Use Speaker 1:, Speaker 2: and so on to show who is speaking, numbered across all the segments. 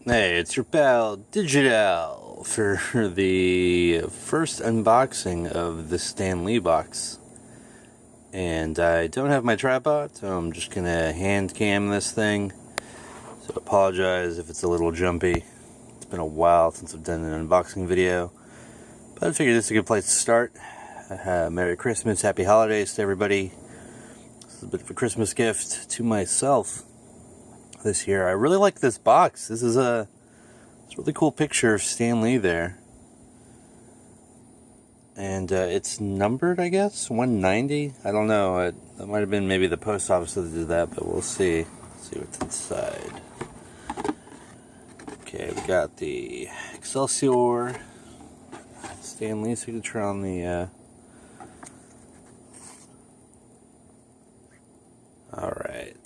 Speaker 1: Hey, it's your pal Digital for the first unboxing of the Stan Lee box. And I don't have my tripod, so I'm just gonna hand cam this thing. So apologize if it's a little jumpy. It's been a while since I've done an unboxing video, but I figured this is a good place to start. Merry Christmas, Happy Holidays to everybody. This is a bit of a Christmas gift to myself this year. I really like this box. This is a really cool picture of Stan Lee there. And it's numbered, I guess, 190. I don't know. That might have been maybe the post office that did that, but we'll see. Let's see what's inside. Okay, we got the Excelsior Stan Lee signature on the. All right.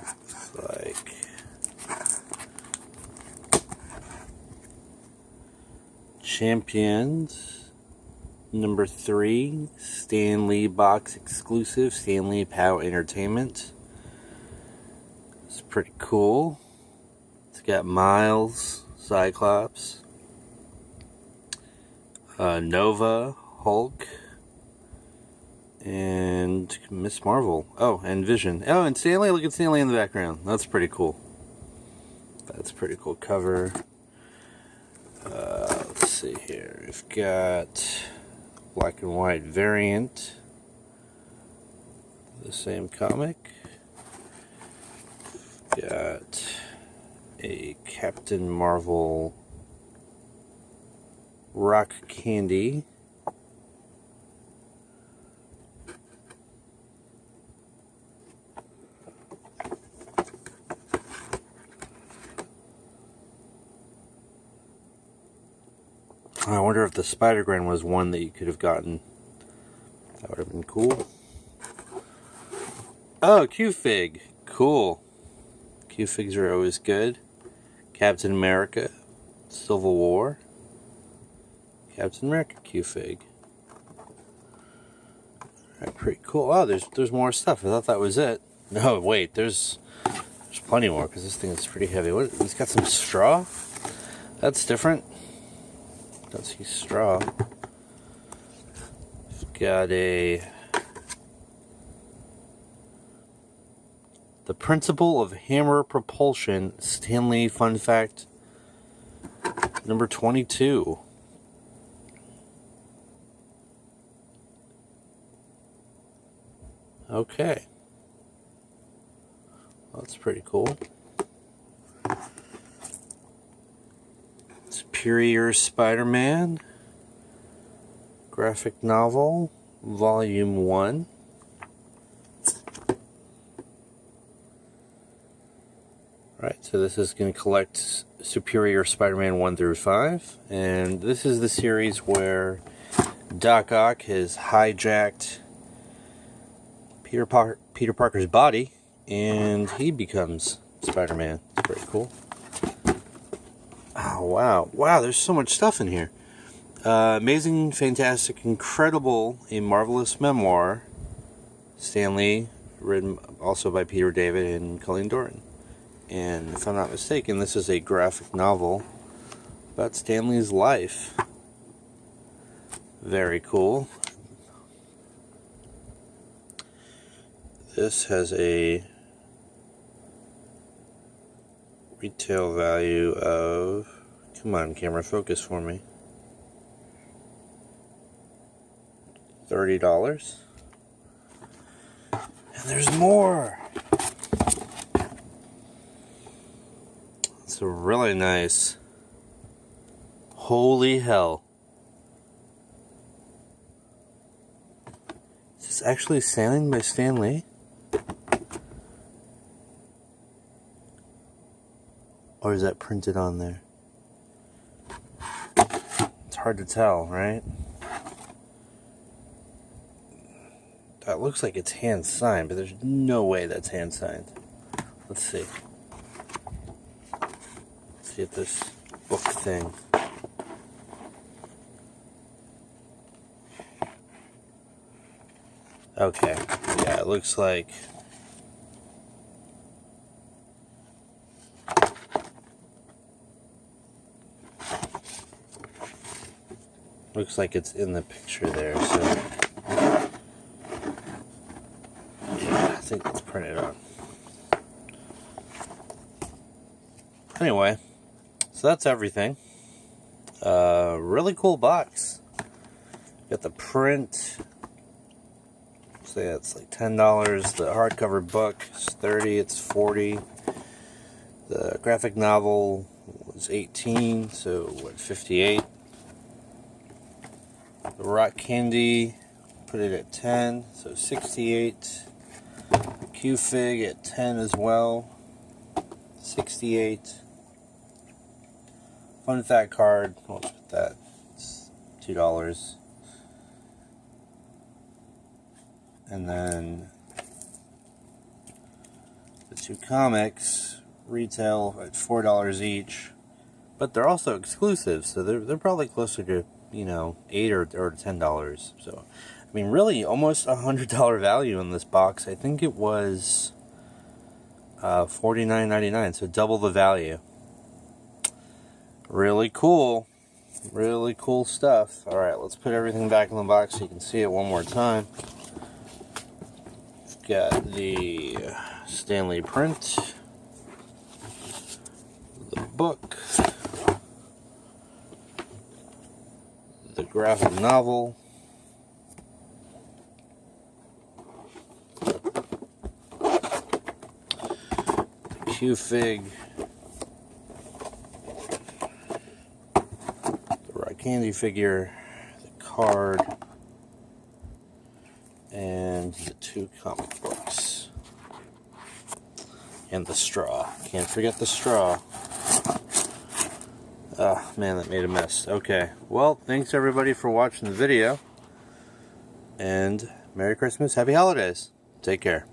Speaker 1: Looks like. Champions number 3, Stan Lee box exclusive, Stan Lee POW Entertainment. It's pretty cool. It's got Miles, Cyclops, Nova, Hulk, and Miss Marvel. Oh, and Vision. Oh, and Stan Lee. Look at Stan Lee in the background. That's pretty cool. That's a pretty cool cover. Let's see here. We've got black and white variant. The same comic. Got a Captain Marvel rock candy. I wonder if the Spider-Gwen was one that you could have gotten. That would have been cool. Oh, Q-Fig. Cool. Q-Figs are always good. Captain America. Civil War. Captain America Q-Fig. Alright, pretty cool. Oh, there's more stuff. I thought that was it. No, wait. There's plenty more because this thing is pretty heavy. What? It's got some straw? That's different. Don't see straw. Got the Principle of Hammer Propulsion Stan Lee Fun Fact number 22. Okay. Well, that's pretty cool. Superior Spider-Man graphic novel, volume 1. Alright, so this is going to collect Superior Spider-Man 1 through 5, and this is the series where Doc Ock has hijacked Peter Parker's body, and he becomes Spider-Man. It's pretty cool. Oh, wow. Wow, there's so much stuff in here. Amazing, fantastic, incredible, a marvelous memoir. Stan Lee, written also by Peter David and Colleen Doran. And if I'm not mistaken, this is a graphic novel about Stan Lee's life. Very cool. This has a retail value of, come on camera, focus for me, $30. And there's more. It's a really nice, holy hell. Is this actually signed by Stan Lee? Or is that printed on there? It's hard to tell, right? That looks like it's hand signed, but there's no way that's hand signed. Let's see. Let's see if this book thing. Okay. Yeah, it looks like Looks like it's in the picture there, so yeah, I think it's printed on. Anyway, so that's everything. Really cool box. Got the print. So yeah, it's like $10. The hardcover book is $30. It's $40. The graphic novel was $18. So what, $58? The rock candy, put it at $10. So $68. Q-Fig at $10 as well. $68. Fun fact card. Let's put that. It's $2. And then the two comics retail at $4 each, but they're also exclusive, so they're probably closer to, you know, $8 or $10. So I mean, really almost $100 value in this box. I think it was $49.99, so double the value. Really cool stuff. All right, let's put everything back in the box so you can see it one more time. Got the Stanley print, the book, the graphic novel, the Q-Fig, the rock candy figure, the card, and the two comic books. And the straw. Can't forget the straw. Oh, man, that made a mess. Okay. Well, thanks everybody for watching the video. And Merry Christmas, Happy Holidays. Take care.